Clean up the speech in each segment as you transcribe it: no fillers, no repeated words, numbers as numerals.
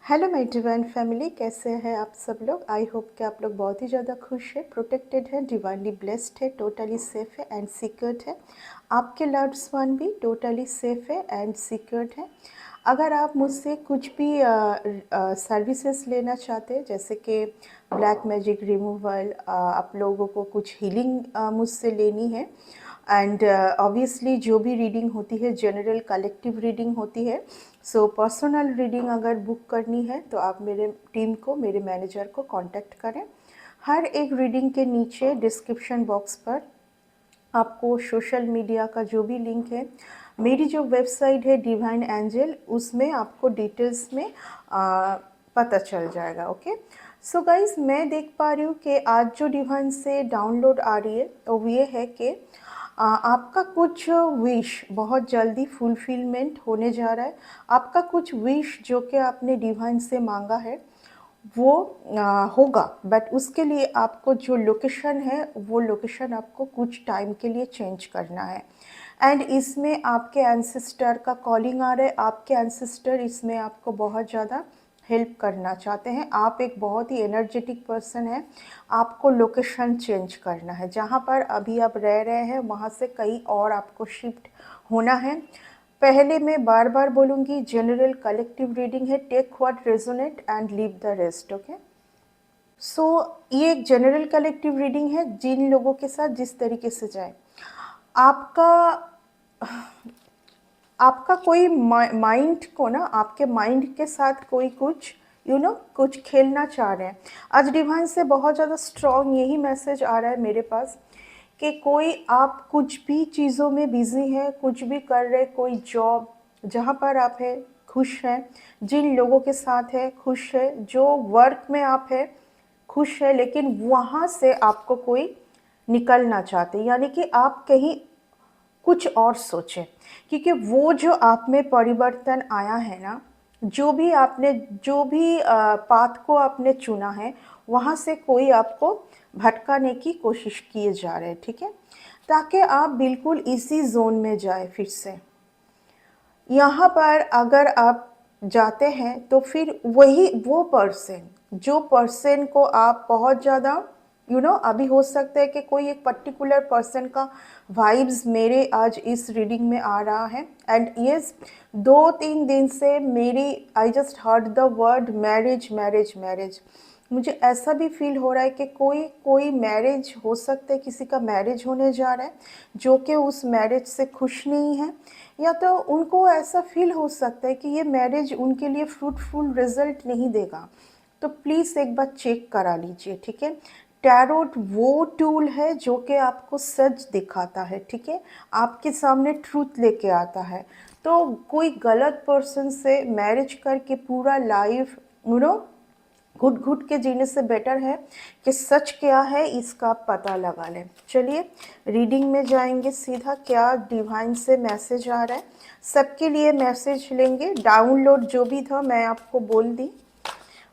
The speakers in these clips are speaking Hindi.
हेलो माय डिवाइन फैमिली, कैसे हैं आप सब लोग। आई होप कि आप लोग बहुत ही ज़्यादा खुश है, प्रोटेक्टेड है, डिवाइनली ब्लेस्ड है, टोटली सेफ है एंड सिक्योर्ड है। आपके लव्ड वन भी टोटली सेफ है एंड सिक्योर्ड है। अगर आप मुझसे कुछ भी सर्विसेज लेना चाहते हैं, जैसे कि ब्लैक मैजिक रिमूवल, आप लोगों को कुछ हीलिंग मुझसे लेनी है, एंड ऑब्वियसली जो भी रीडिंग होती है जनरल कलेक्टिव रीडिंग होती है। सो पर्सनल रीडिंग अगर बुक करनी है तो आप मेरे टीम को, मेरे मैनेजर को कांटेक्ट करें। हर एक रीडिंग के नीचे डिस्क्रिप्शन बॉक्स पर आपको सोशल मीडिया का जो भी लिंक है, मेरी जो वेबसाइट है डिवाइन एंजल, उसमें आपको डिटेल्स में पता चल जाएगा। ओके, सो गाइज, मैं देख पा रही हूँ कि आज जो डिवाइन से डाउनलोड आ रही है वो ये है कि आपका कुछ विश बहुत जल्दी फुलफिलमेंट होने जा रहा है। आपका कुछ विश जो कि आपने डिवाइन से मांगा है वो होगा, बट उसके लिए आपको जो लोकेशन है वो लोकेशन आपको कुछ टाइम के लिए चेंज करना है। एंड इसमें आपके एंसेस्टर का कॉलिंग आ रहा है। आपके एंसेस्टर इसमें आपको बहुत ज़्यादा हेल्प करना चाहते हैं। आप एक बहुत ही एनर्जेटिक पर्सन है। आपको लोकेशन चेंज करना है, जहाँ पर अभी आप रह रहे हैं वहाँ से कहीं और आपको शिफ्ट होना है। पहले मैं बार बार बोलूँगी, जनरल कलेक्टिव रीडिंग है, take what resonate and leave the rest. Okay, so ये एक जनरल कलेक्टिव रीडिंग है, जिन लोगों के साथ जिस तरीके से जाए। आपका आपका कोई माइंड को ना, आपके माइंड के साथ कोई कुछ कुछ खेलना चाह रहे हैं। आज डिवाइन से बहुत ज़्यादा स्ट्रॉन्ग यही मैसेज आ रहा है मेरे पास कि कोई आप कुछ भी चीज़ों में बिजी है, कुछ भी कर रहे, कोई जॉब जहाँ पर आप है खुश हैं, जिन लोगों के साथ है खुश है, जो वर्क में आप है खुश है, लेकिन वहाँ से आपको कोई निकलना चाहते, यानी कि आप कहीं कुछ और सोचें। क्योंकि वो जो आप में परिवर्तन आया है ना, जो भी आपने, जो भी पाथ को आपने चुना है, वहाँ से कोई आपको भटकाने की कोशिश किए जा रहे हैं, ठीक है, ताकि आप बिल्कुल इसी जोन में जाए फिर से। यहाँ पर अगर आप जाते हैं तो फिर वही वो पर्सन, जो पर्सन को आप बहुत ज़्यादा अभी हो सकता है कि कोई एक पर्टिकुलर पर्सन का वाइब्स मेरे आज इस रीडिंग में आ रहा है। एंड यस, 2-3 दिन से मेरी I just heard the word marriage marriage marriage. मुझे ऐसा भी फील हो रहा है कि कोई कोई मैरिज हो सकता है, किसी का मैरिज होने जा रहा है जो कि उस मैरिज से खुश नहीं है, या तो उनको ऐसा फील हो सकता है कि ये मैरिज उनके लिए फ्रूटफुल रिजल्ट नहीं देगा। तो प्लीज़ एक बार चेक करा लीजिए, ठीक है। टैरोट वो टूल है जो कि आपको सच दिखाता है, ठीक है, आपके सामने ट्रूथ लेके आता है। तो कोई गलत पर्सन से मैरिज करके पूरा लाइफ घुट घुट के जीने से बेटर है कि सच क्या है इसका पता लगा लें। चलिए रीडिंग में जाएंगे सीधा, क्या डिवाइन से मैसेज आ रहा है। सबके लिए मैसेज लेंगे, डाउनलोड जो भी था मैं आपको बोल दी।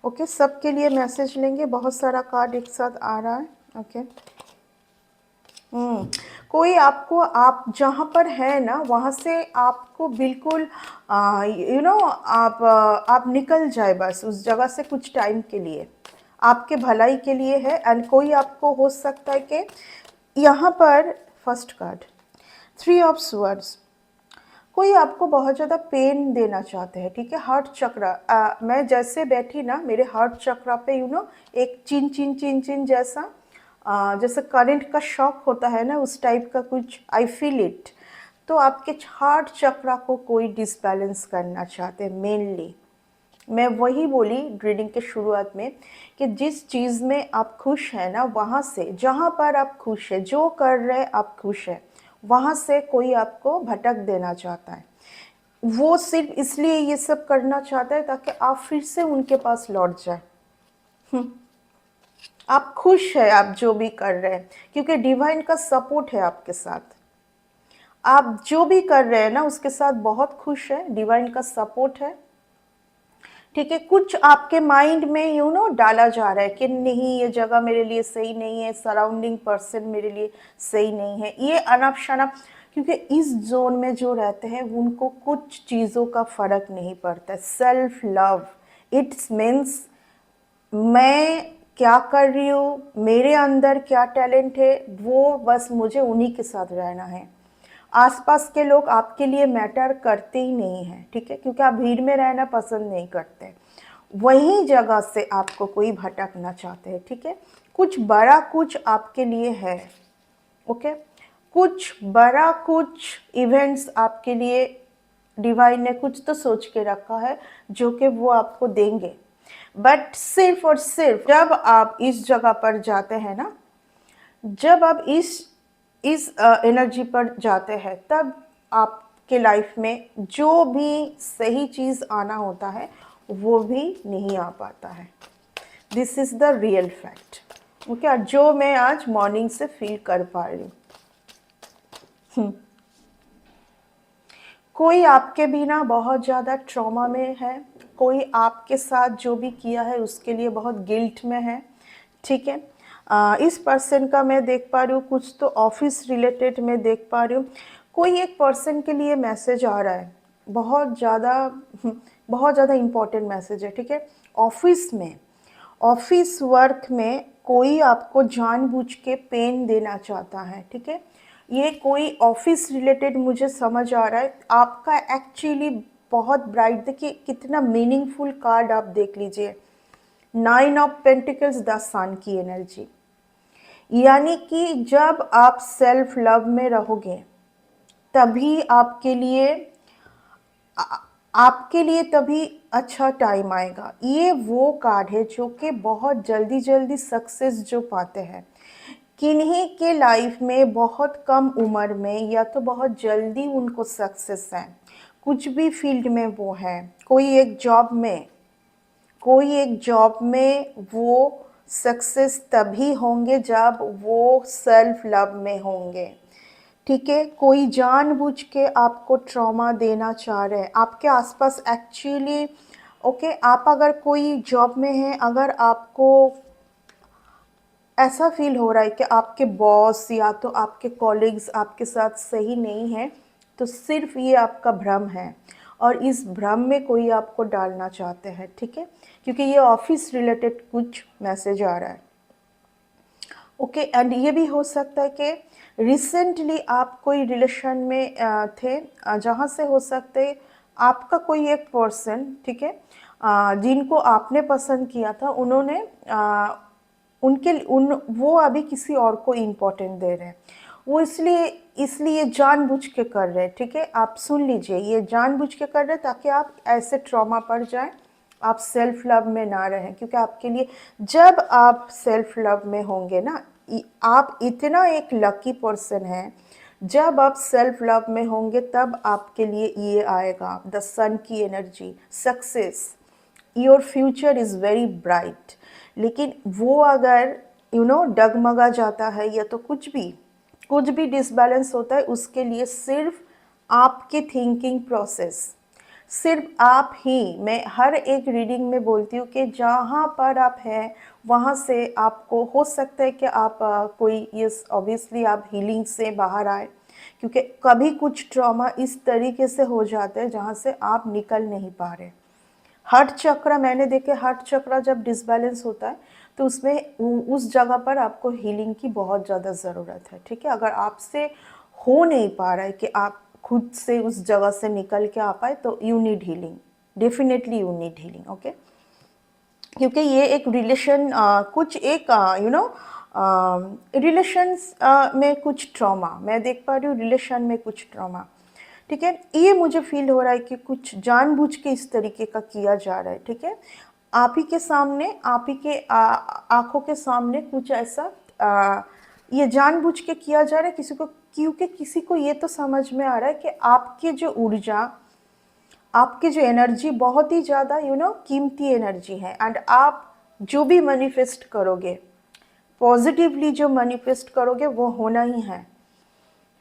ओके, सबके लिए मैसेज लेंगे, बहुत सारा कार्ड एक साथ आ रहा है। ओके, कोई आपको, आप जहाँ पर है ना वहाँ से आपको बिल्कुल आप निकल जाए बस उस जगह से कुछ टाइम के लिए, आपके भलाई के लिए है। एंड कोई आपको हो सकता है कि यहाँ पर फर्स्ट कार्ड 3 ऑफ स्वर्ड्स, कोई आपको बहुत ज़्यादा पेन देना चाहते हैं, ठीक है। हार्ट चक्र, मैं जैसे बैठी ना, मेरे हार्ट चक्र पे एक चिन चिन चिन चिन जैसा, जैसे करंट का शॉक होता है ना, उस टाइप का कुछ आई फील इट। तो आपके हार्ट चक्र को कोई डिसबैलेंस करना चाहते हैं मेनली। मैं वही बोली रीडिंग के शुरुआत में कि जिस चीज़ में आप खुश हैं ना, वहाँ से, जहाँ पर आप खुश हैं, जो कर रहे आप खुश हैं, वहाँ से कोई आपको भटक देना चाहता है। वो सिर्फ इसलिए ये सब करना चाहता है ताकि आप फिर से उनके पास लौट जाए। आप खुश है, आप जो भी कर रहे हैं, क्योंकि डिवाइन का सपोर्ट है आपके साथ। आप जो भी कर रहे हैं ना उसके साथ बहुत खुश है, डिवाइन का सपोर्ट है, ठीक है। कुछ आपके माइंड में डाला जा रहा है कि नहीं ये जगह मेरे लिए सही नहीं है, सराउंडिंग पर्सन मेरे लिए सही नहीं है, ये अनप शनप, क्योंकि इस जोन में जो रहते हैं उनको कुछ चीज़ों का फर्क नहीं पड़ता। सेल्फ लव इट्स मीन्स मैं क्या कर रही हूँ, मेरे अंदर क्या टैलेंट है, वो बस मुझे उन्हीं के साथ रहना है। आसपास के लोग आपके लिए मैटर करते ही नहीं हैं, ठीक है, क्योंकि आप भीड़ में रहना पसंद नहीं करते। वही जगह से आपको कोई भटकना चाहते हैं, ठीक है। कुछ बड़ा कुछ आपके लिए है, ओके। कुछ बड़ा कुछ इवेंट्स आपके लिए डिवाइन ने कुछ तो सोच के रखा है जो कि वो आपको देंगे। बट सिर्फ और सिर्फ जब आप इस जगह पर जाते हैं ना, जब आप इस एनर्जी पर जाते हैं, तब आपके लाइफ में जो भी सही चीज़ आना होता है वो भी नहीं आ पाता है। This is the real fact, okay. और जो मैं आज मॉर्निंग से फील कर पा रही हूँ, कोई आपके बिना बहुत ज़्यादा ट्रॉमा में है, कोई आपके साथ जो भी किया है उसके लिए बहुत गिल्ट में है, ठीक है। इस पर्सन का मैं देख पा रही हूँ, कुछ तो ऑफिस रिलेटेड मैं देख पा रही हूँ। कोई एक पर्सन के लिए मैसेज आ रहा है, बहुत ज़्यादा इम्पोर्टेंट मैसेज है, ठीक है। ऑफिस वर्क में कोई आपको जानबूझ के पेन देना चाहता है, ठीक है। ये कोई ऑफिस रिलेटेड मुझे समझ आ रहा है। आपका एक्चुअली बहुत ब्राइट, देखिए कितना मीनिंगफुल कार्ड आप देख लीजिए, 9 ऑफ पेंटिकल्स, द सन की एनर्जी। यानी कि जब आप सेल्फ लव में रहोगे तभी आपके लिए तभी अच्छा टाइम आएगा। ये वो कार्ड है जो कि बहुत जल्दी जल्दी सक्सेस जो पाते हैं, किन्हीं के लाइफ में बहुत कम उम्र में या तो बहुत जल्दी उनको सक्सेस है, कुछ भी फील्ड में वो है। कोई एक जॉब में वो सक्सेस तभी होंगे जब वो सेल्फ लव में होंगे, ठीक है। कोई जानबूझ के आपको ट्रॉमा देना चाह रहे हैं आपके आसपास एक्चुअली, ओके। आप अगर कोई जॉब में हैं, अगर आपको ऐसा फील हो रहा है कि आपके बॉस या तो आपके कॉलीग्स आपके साथ सही नहीं है, तो सिर्फ ये आपका भ्रम है और इस भ्रम में कोई आपको डालना चाहते हैं, ठीक है, क्योंकि ये ऑफिस रिलेटेड कुछ मैसेज आ रहा है, ओके। एंड ये भी हो सकता है कि रिसेंटली आप कोई रिलेशन में थे, जहाँ से हो सकता है आपका कोई एक पर्सन, ठीक है, जिनको आपने पसंद किया था, उन्होंने वो अभी किसी और को इम्पोर्टेंट दे रहे हैं। वो इसलिए जानबूझ के कर रहे हैं, ठीक है। आप सुन लीजिए, ये जानबूझ के कर रहे हैं ताकि आप ऐसे ट्रॉमा पड़ जाएं, आप सेल्फ लव में ना रहें। क्योंकि आपके लिए जब आप सेल्फ लव में होंगे ना, आप इतना एक लकी पर्सन हैं, जब आप सेल्फ लव में होंगे तब आपके लिए ये आएगा, द सन की energy, success, your future is very bright. लेकिन वो अगर डगमगा जाता है या तो कुछ भी डिसबैलेंस होता है, उसके लिए सिर्फ आपके थिंकिंग प्रोसेस, सिर्फ आप ही, मैं हर एक रीडिंग में बोलती हूँ कि जहाँ पर आप हैं वहाँ से आपको हो सकता है कि आप कोई यस ऑब्वियसली आप हीलिंग से बाहर आए, क्योंकि कभी कुछ ट्रॉमा इस तरीके से हो जाता है जहाँ से आप निकल नहीं पा रहे। हार्ट चक्र मैंने देखे, हार्ट चक्र जब डिसबैलेंस होता है तो उसमें उस जगह पर आपको हीलिंग की बहुत ज़्यादा ज़रूरत है, ठीक है। अगर आपसे हो नहीं पा रहा है कि आप खुद से उस जगह से निकल के आ पाए, तो you need healing, definitely you need healing, okay. क्योंकि ये एक रिलेशन कुछ एक रिलेशंस में कुछ ट्रॉमा मैं देख पा रही हूँ, रिलेशन में कुछ ट्रॉमा, ठीक है। ये मुझे फील हो रहा है कि कुछ जानबूझ के इस तरीके का किया जा रहा है, ठीक है। आप ही के सामने, आप ही के आंखों के सामने कुछ ऐसा ये जानबूझ के किया जा रहा है किसी को, क्योंकि किसी को ये तो समझ में आ रहा है कि आपकी जो ऊर्जा, आपकी जो एनर्जी बहुत ही ज़्यादा कीमती एनर्जी है। एंड आप जो भी मैनिफेस्ट करोगे, पॉजिटिवली जो मैनिफेस्ट करोगे वो होना ही है,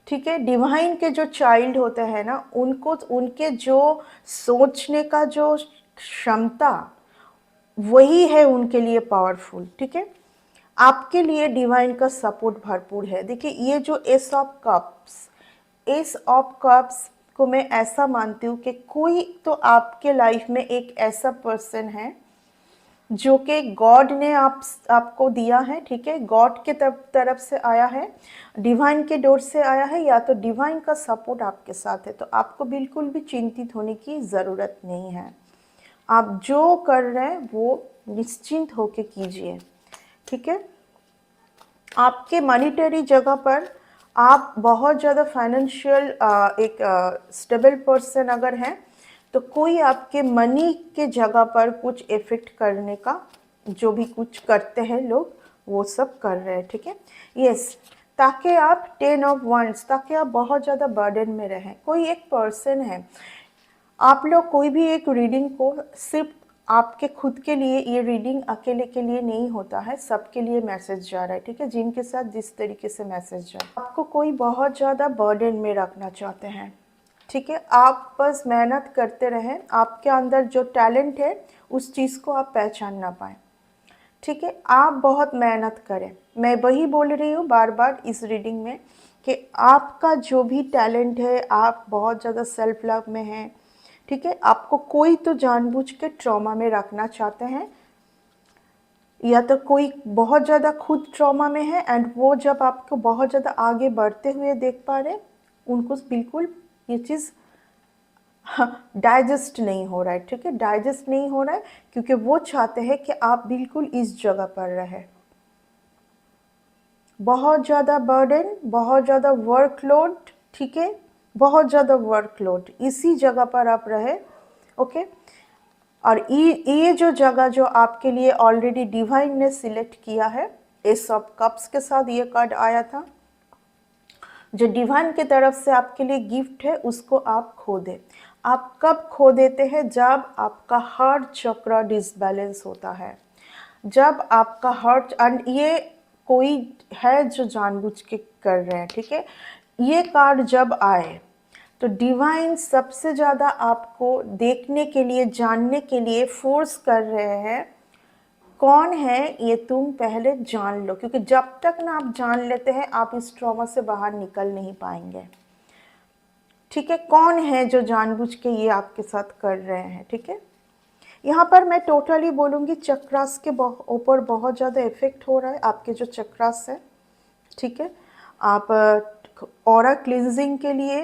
ठीक है। डिवाइन के जो चाइल्ड होते हैं ना, उनको उनके जो सोचने का जो क्षमता, वही है उनके लिए पावरफुल, ठीक है। आपके लिए डिवाइन का सपोर्ट भरपूर है। देखिए ये जो एस ऑफ कप्स को मैं ऐसा मानती हूँ कि कोई तो आपके लाइफ में एक ऐसा पर्सन है जो कि गॉड ने आपको दिया है, ठीक है, गॉड के तरफ से आया है, डिवाइन के डोर से आया है, या तो डिवाइन का सपोर्ट आपके साथ है। तो आपको बिल्कुल भी चिंतित होने की ज़रूरत नहीं है। आप जो कर रहे हैं वो निश्चिंत होके कीजिए, ठीक है। आपके मॉनिटरी जगह पर आप बहुत ज़्यादा फाइनेंशियल एक स्टेबल पर्सन अगर हैं, तो कोई आपके मनी के जगह पर कुछ इफ़ेक्ट करने का, जो भी कुछ करते हैं लोग वो सब कर रहे हैं, ठीक है। यस, ताकि आप 10 ऑफ वंस, ताकि आप बहुत ज़्यादा बर्डन में रहें। कोई एक पर्सन है, आप लोग कोई भी एक रीडिंग को सिर्फ आपके खुद के लिए, ये रीडिंग अकेले के लिए नहीं होता है, सबके लिए मैसेज जा रहा है, ठीक है। जिनके साथ जिस तरीके से मैसेज जा रहा है, आपको कोई बहुत ज़्यादा बर्डन में रखना चाहते हैं, ठीक है। आप बस मेहनत करते रहें, आपके अंदर जो टैलेंट है उस चीज़ को आप पहचान ना पाएँ, ठीक है। आप बहुत मेहनत करें। मैं वही बोल रही हूँ बार बार इस रीडिंग में कि आपका जो भी टैलेंट है, आप बहुत ज़्यादा सेल्फ लव में हैं, ठीक है। आपको कोई तो जानबूझ के ट्रॉमा में रखना चाहते हैं, या तो कोई बहुत ज़्यादा खुद ट्रॉमा में है, एंड वो जब आपको बहुत ज़्यादा आगे बढ़ते हुए देख पा रहे, उनको बिल्कुल ये चीज़ डाइजेस्ट नहीं हो रहा है, ठीक है। डाइजेस्ट नहीं हो रहा है क्योंकि वो चाहते हैं कि आप बिल्कुल इस जगह पर रहे। बहुत ज़्यादा बर्डन, बहुत ज़्यादा वर्कलोड, ठीक है, बहुत ज़्यादा वर्कलोड, इसी जगह पर आप रहे, ओके। और ये जो जगह जो आपके लिए ऑलरेडी डिवाइन ने सिलेक्ट किया है, एस ऑफ कप्स के साथ ये कार्ड आया था, जो डिवाइन की तरफ से आपके लिए गिफ्ट है, उसको आप खो दें। आप कब खो देते हैं? जब आपका हार्ट चक्र डिसबैलेंस होता है, जब आपका हार्ट, एंड ये कोई है जो जानबूझ के कर रहे हैं, ठीक है। ये कार्ड जब आए तो डिवाइन सबसे ज़्यादा आपको देखने के लिए, जानने के लिए फोर्स कर रहे हैं, कौन है ये तुम पहले जान लो, क्योंकि जब तक ना आप जान लेते हैं आप इस ट्रॉमा से बाहर निकल नहीं पाएंगे, ठीक है। कौन है जो जानबूझ के ये आपके साथ कर रहे हैं, ठीक है। यहाँ पर मैं टोटली बोलूँगी चक्रास के ऊपर बहुत ज़्यादा इफेक्ट हो रहा है, आपके जो चक्रास है, ठीक है। आप ऑरा क्लिनजिंग के लिए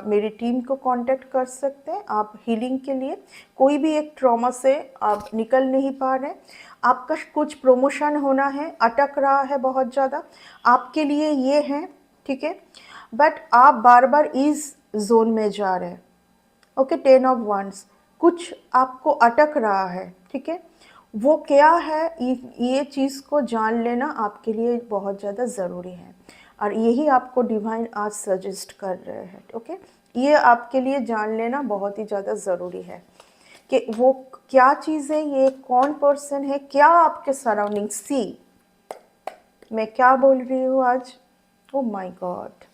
मेरी टीम को कांटेक्ट कर सकते हैं। आप हीलिंग के लिए, कोई भी एक ट्रॉमा से आप निकल नहीं पा रहे, आपका कुछ प्रमोशन होना है, अटक रहा है बहुत ज़्यादा, आपके लिए ये है, ठीक है। बट आप बार बार इस जोन में जा रहे हैं, ओके। 10 ऑफ वंस, कुछ आपको अटक रहा है, ठीक है। वो क्या है, ये चीज़ को जान लेना आपके लिए बहुत ज़्यादा ज़रूरी है, और यही आपको डिवाइन आज सजेस्ट कर रहे हैं, ओके। ये आपके लिए जान लेना बहुत ही ज़्यादा ज़रूरी है कि वो क्या चीज़ है, ये कौन पर्सन है, क्या आपके सराउंडिंग, सी मैं क्या बोल रही हूँ आज। Oh my God,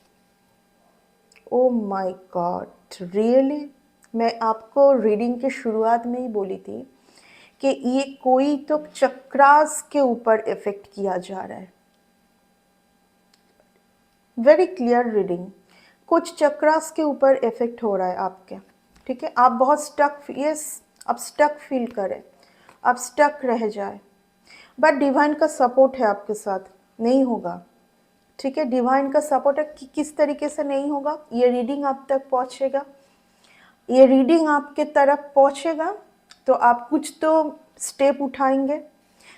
oh my God, really. मैं आपको रीडिंग की शुरुआत में ही बोली थी कि ये कोई तो चक्रास के ऊपर इफेक्ट किया जा रहा है। वेरी क्लियर रीडिंग, कुछ चक्रास के ऊपर इफेक्ट हो रहा है आपके, ठीक है। आप बहुत स्टक, यस, आप स्टक फील करें, आप स्टक रह जाए, बट डिवाइन का सपोर्ट है आपके साथ, नहीं होगा, ठीक है। डिवाइन का सपोर्ट है कि किस तरीके से नहीं होगा, ये रीडिंग आप तक पहुंचेगा, ये रीडिंग आपके तरफ पहुंचेगा तो आप कुछ तो स्टेप उठाएंगे।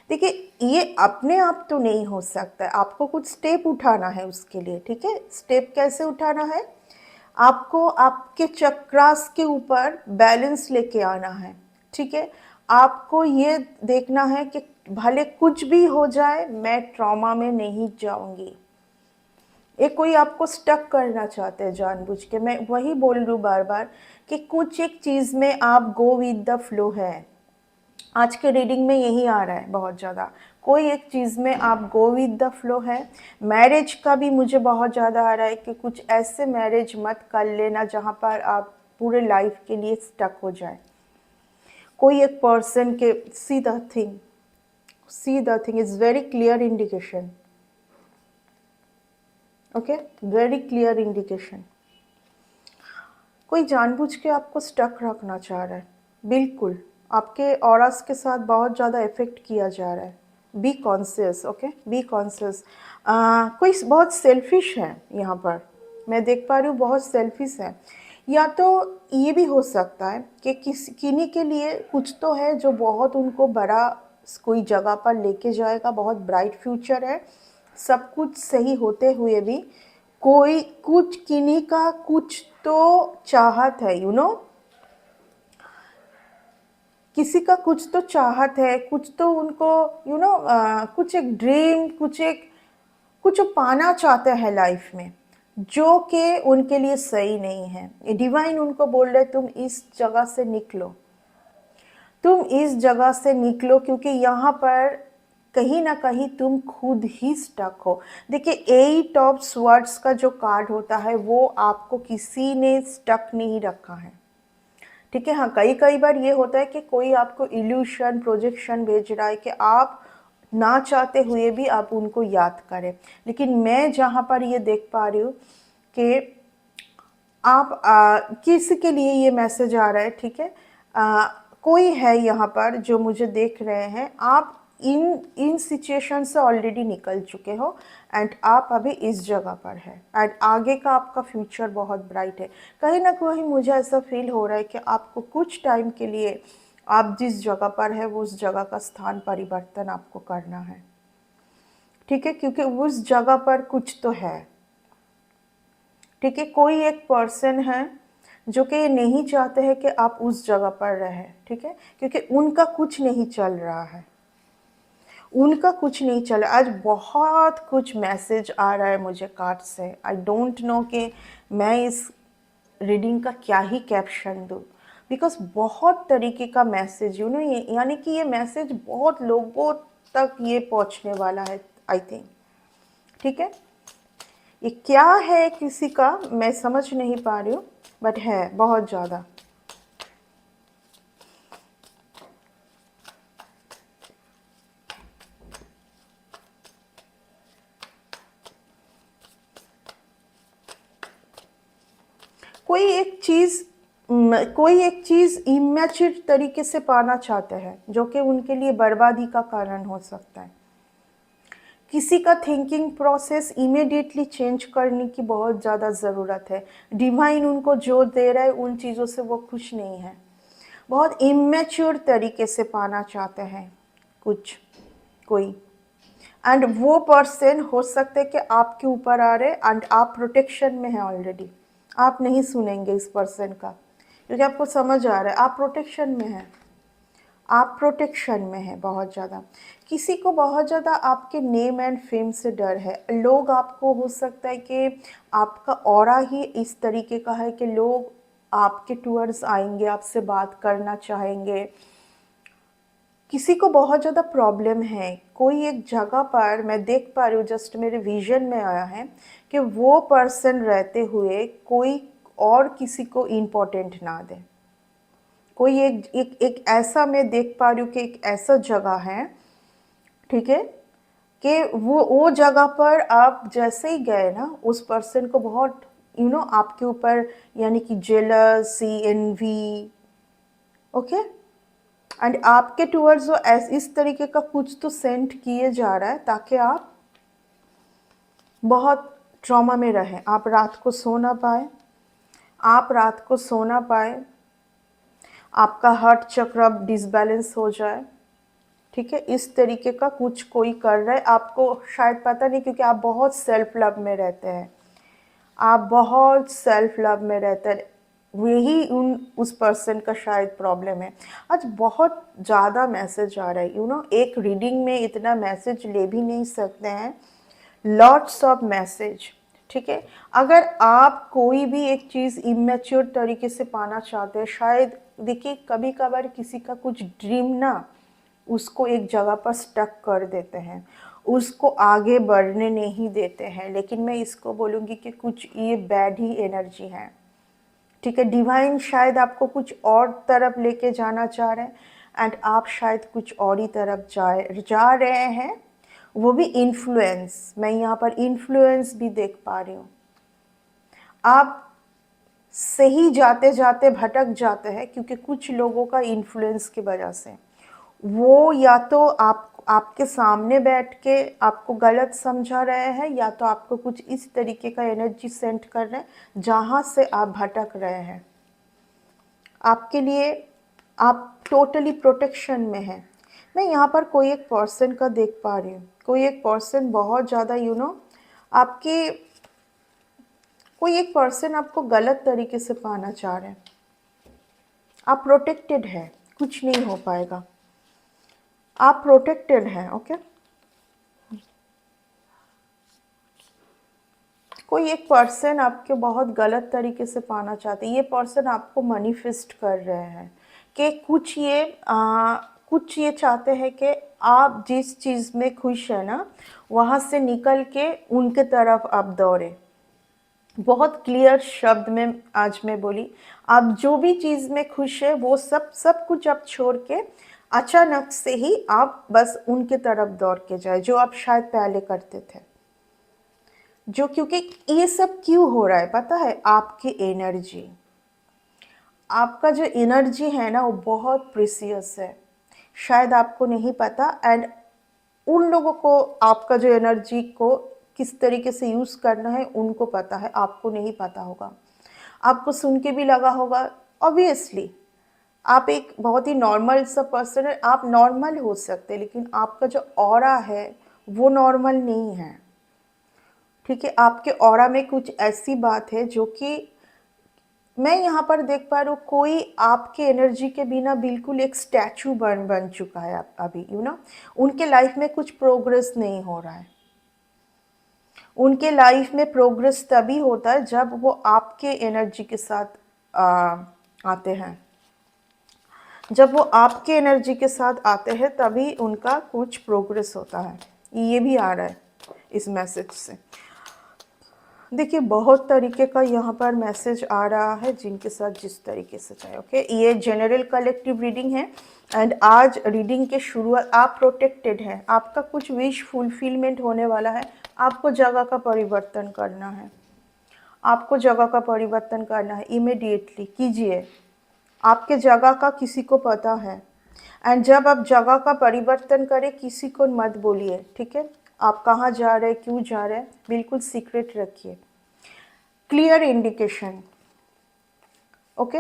देखिए, ये अपने आप तो नहीं हो सकता है, आपको कुछ स्टेप उठाना है उसके लिए, ठीक है। स्टेप कैसे उठाना है? आपको आपके चक्रास के ऊपर बैलेंस लेके आना है, ठीक है। आपको ये देखना है कि भले कुछ भी हो जाए, मैं ट्रॉमा में नहीं जाऊंगी। ये कोई आपको स्टक करना चाहते हैं जानबूझ के। मैं वही बोल रही हूँ बार बार कि कुछ एक चीज़ में आप गो विद द फ्लो है। आज के रीडिंग में यही आ रहा है बहुत ज़्यादा, कोई एक चीज़ में आप गो विद द फ्लो है। मैरिज का भी मुझे बहुत ज़्यादा आ रहा है कि कुछ ऐसे मैरिज मत कर लेना जहाँ पर आप पूरे लाइफ के लिए स्टक हो जाए। कोई एक पर्सन के, see the thing is very clear indication, okay, very clear indication. कोई जानबूझ के आपको स्टक रखना चाह रहा है, बिल्कुल, आपके ऑरास के साथ बहुत ज़्यादा इफ़ेक्ट किया जा रहा है। Be conscious, okay, be conscious. कोई बहुत सेल्फिश है यहाँ पर, मैं देख पा रही हूँ बहुत सेल्फिश है। या तो ये भी हो सकता है कि किन्हीं के लिए कुछ तो है जो बहुत उनको बड़ा कोई जगह पर लेके जाएगा, बहुत ब्राइट फ्यूचर है, सब कुछ सही होते हुए भी कोई कुछ किन्हीं का कुछ तो चाहत है, किसी का कुछ तो चाहत है, कुछ तो उनको कुछ एक ड्रीम, कुछ पाना चाहते हैं लाइफ में, जो कि उनके लिए सही नहीं है। डिवाइन उनको बोल रहे तुम इस जगह से निकलो, तुम इस जगह से निकलो, क्योंकि यहाँ पर कहीं ना कहीं तुम खुद ही स्टक हो। देखिए, 8 ऑफ स्वॉर्ड्स का जो कार्ड होता है वो आपको किसी ने स्टक नहीं रखा है, ठीक है। हाँ, कई कई बार ये होता है कि कोई आपको इल्यूशन प्रोजेक्शन भेज रहा है कि आप ना चाहते हुए भी आप उनको याद करें, लेकिन मैं जहाँ पर ये देख पा रही हूँ कि आप किसी के लिए ये मैसेज आ रहा है, ठीक है। कोई है यहाँ पर जो मुझे देख रहे हैं, आप इन इन सिचुएशन से ऑलरेडी निकल चुके हो एंड आप अभी इस जगह पर है एंड आगे का आपका फ्यूचर बहुत ब्राइट है। कहीं ना कहीं मुझे ऐसा फील हो रहा है कि आपको कुछ टाइम के लिए आप जिस जगह पर है वो उस जगह का स्थान परिवर्तन आपको करना है, ठीक है, क्योंकि उस जगह पर कुछ तो है, ठीक है। कोई एक पर्सन है जो कि ये नहीं चाहते हैं कि आप उस जगह पर रहें, ठीक है, क्योंकि उनका कुछ नहीं चल रहा है, उनका कुछ नहीं चला। आज बहुत कुछ मैसेज आ रहा है मुझे कार्ड से, आई डोंट नो कि मैं इस रीडिंग का क्या ही कैप्शन दूँ, बिकॉज बहुत तरीके का मैसेज यानी कि ये मैसेज बहुत लोगों तक ये पहुंचने वाला है, आई थिंक, ठीक है। ये क्या है किसी का मैं समझ नहीं पा रही हूँ, बट है बहुत ज़्यादा। कोई एक चीज़ इमेच्योर तरीके से पाना चाहते हैं जो कि उनके लिए बर्बादी का कारण हो सकता है। किसी का थिंकिंग प्रोसेस इमीडिएटली चेंज करने की बहुत ज़्यादा ज़रूरत है। डिवाइन उनको जो दे रहा है उन चीज़ों से वो खुश नहीं है, बहुत इमेच्योर तरीके से पाना चाहते हैं कुछ कोई, एंड वो पर्सन हो सकते हैं कि आपके ऊपर आ रहे एंड आप प्रोटेक्शन में हैं ऑलरेडी, आप नहीं सुनेंगे इस पर्सन का, क्योंकि आपको समझ आ रहा है आप प्रोटेक्शन में हैं, आप प्रोटेक्शन में हैं बहुत ज़्यादा। किसी को बहुत ज़्यादा आपके नेम एंड फेम से डर है। लोग आपको हो सकता है कि आपका ऑरा ही इस तरीके का है कि लोग आपके टूवर्ड्स आएंगे, आपसे बात करना चाहेंगे। किसी को बहुत ज़्यादा प्रॉब्लम है, कोई एक जगह पर मैं देख पा रही हूँ, जस्ट मेरे विजन में आया है कि वो पर्सन रहते हुए कोई और किसी को इम्पोर्टेंट ना दे। कोई एक एक एक ऐसा मैं देख पा रही हूँ कि एक ऐसा जगह है, ठीक है, कि वो जगह पर आप जैसे ही गए ना, उस पर्सन को बहुत आपके ऊपर यानी कि जेलसी, एनवी, ओके, एंड आपके टूवर्ड्स वो इस तरीके का कुछ तो सेंड किए जा रहा है ताकि आप बहुत ट्रॉमा में रहें, आप रात को सो ना पाए, आप रात को सो ना पाए, आपका हार्ट चक्र डिसबैलेंस हो जाए, ठीक है। इस तरीके का कुछ कोई कर रहा है, आपको शायद पता नहीं, क्योंकि आप बहुत सेल्फ लव में रहते हैं, आप बहुत सेल्फ लव में रहते हैं, यही उस पर्सन का शायद प्रॉब्लम है। आज बहुत ज़्यादा मैसेज आ रहा है, एक रीडिंग में इतना मैसेज ले भी नहीं सकते हैं, लॉट्स ऑफ मैसेज, ठीक है। अगर आप कोई भी एक चीज़ इमेच्योर तरीके से पाना चाहते हैं, शायद देखिए कभी कभार किसी का कुछ ड्रीम ना उसको एक जगह पर स्टक कर देते हैं, उसको आगे बढ़ने नहीं देते हैं, लेकिन मैं इसको बोलूँगी कि कुछ ये बैड ही एनर्जी है, ठीक है। डिवाइन शायद आपको कुछ और तरफ लेके जाना चाह रहे हैं एंड आप शायद कुछ और ही तरफ जा रहे हैं, वो भी इन्फ्लुएंस, मैं यहाँ पर इन्फ्लुएंस भी देख पा रही हूँ। आप सही जाते जाते भटक जाते हैं, क्योंकि कुछ लोगों का इन्फ्लुएंस की वजह से वो या तो आपके सामने बैठ के आपको गलत समझा रहे हैं, या तो आपको कुछ इस तरीके का एनर्जी सेंड कर रहे हैं जहाँ से आप भटक रहे हैं। आपके लिए आप टोटली प्रोटेक्शन में हैं। मैं यहाँ पर कोई एक पर्सन का देख पा रही हूँ, कोई एक पर्सन बहुत ज़्यादा आपके कोई एक पर्सन आपको गलत तरीके से पाना चाह रहे हैं। आप प्रोटेक्टेड हैं, कुछ नहीं हो पाएगा, आप प्रोटेक्टेड हैं। ओके, कोई एक पर्सन आपके बहुत गलत तरीके से पाना चाहते हैं। ये पर्सन आपको मैनिफेस्ट कर रहे हैं कि कुछ ये चाहते हैं कि आप जिस चीज़ में खुश है ना, वहाँ से निकल के उनके तरफ आप दौड़े। बहुत क्लियर शब्द में आज मैं बोली, आप जो भी चीज़ में खुश है वो सब कुछ आप छोड़ के अचानक से ही आप बस उनके तरफ दौड़ के जाए, जो आप शायद पहले करते थे। जो क्योंकि ये सब क्यों हो रहा है पता है? आपकी एनर्जी, आपका जो एनर्जी है ना वो बहुत प्रीसियस है, शायद आपको नहीं पता। एंड उन लोगों को आपका जो एनर्जी को किस तरीके से यूज़ करना है उनको पता है, आपको नहीं पता होगा। आपको सुन के भी लगा होगा, ऑब्वियसली आप एक बहुत ही नॉर्मल सा पर्सन है, आप नॉर्मल हो सकते हैं, लेकिन आपका जो ऑरा है वो नॉर्मल नहीं है। ठीक है, आपके ऑरा में कुछ ऐसी बात है जो कि मैं यहाँ पर देख पा रही हूँ, कोई आपके एनर्जी के बिना बिल्कुल एक स्टैचू बन चुका है अभी। उनके लाइफ में कुछ प्रोग्रेस नहीं हो रहा है। उनके लाइफ में प्रोग्रेस तभी होता है जब वो आपके एनर्जी के साथ आते हैं। जब वो आपके एनर्जी के साथ आते हैं तभी उनका कुछ प्रोग्रेस होता है। ये भी आ रहा है इस मैसेज से। देखिए, बहुत तरीके का यहाँ पर मैसेज आ रहा है, जिनके साथ जिस तरीके से चाहे। ओके, ये जनरल कलेक्टिव रीडिंग है। एंड आज रीडिंग के शुरुआत, आप प्रोटेक्टेड हैं, आपका कुछ विश फुलफिलमेंट होने वाला है। आपको जगह का परिवर्तन करना है, आपको जगह का परिवर्तन करना है, इमीडिएटली कीजिए। आपके जगह का किसी को पता है। एंड जब आप जगह का परिवर्तन करें, किसी को मत बोलिए, ठीक है? आप कहाँ जा रहे हैं, क्यों जा रहे हैं, बिल्कुल सीक्रेट रखिए। Clear indication. ओके,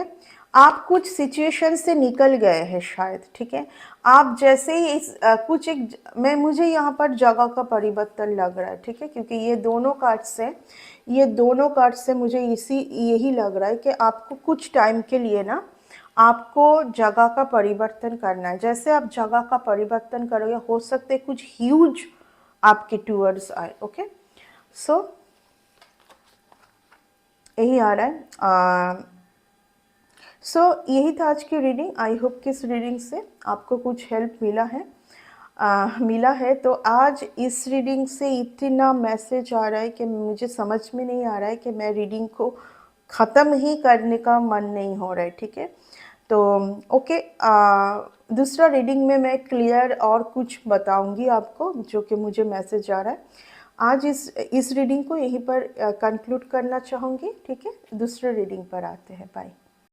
आप कुछ सिचुएशन से निकल गए हैं शायद, ठीक है? आप जैसे ही मुझे यहाँ पर जगह का परिवर्तन लग रहा है, ठीक है? क्योंकि ये दोनों कार्ड से मुझे यही लग रहा है कि आपको कुछ टाइम के लिए ना, आपको जगह का परिवर्तन करना है। जैसे आप जगह का परिवर्तन करोगे, हो सकते है कुछ ह्यूज आपके टूवर्ड्स आए। ओके, सो यही आ रहा है। सो यही था आज की रीडिंग। आई होप कि इस रीडिंग से आपको कुछ हेल्प मिला है। तो आज इस रीडिंग से इतना मैसेज आ रहा है कि मुझे समझ में नहीं आ रहा है कि मैं रीडिंग को ख़त्म ही करने का मन नहीं हो रहा है, ठीक है? तो ओके, दूसरा रीडिंग में मैं क्लियर और कुछ बताऊंगी आपको, जो कि मुझे मैसेज आ रहा है। आज इस रीडिंग को यहीं पर कंक्लूड करना चाहूँगी, ठीक है? दूसरे रीडिंग पर आते हैं। बाय।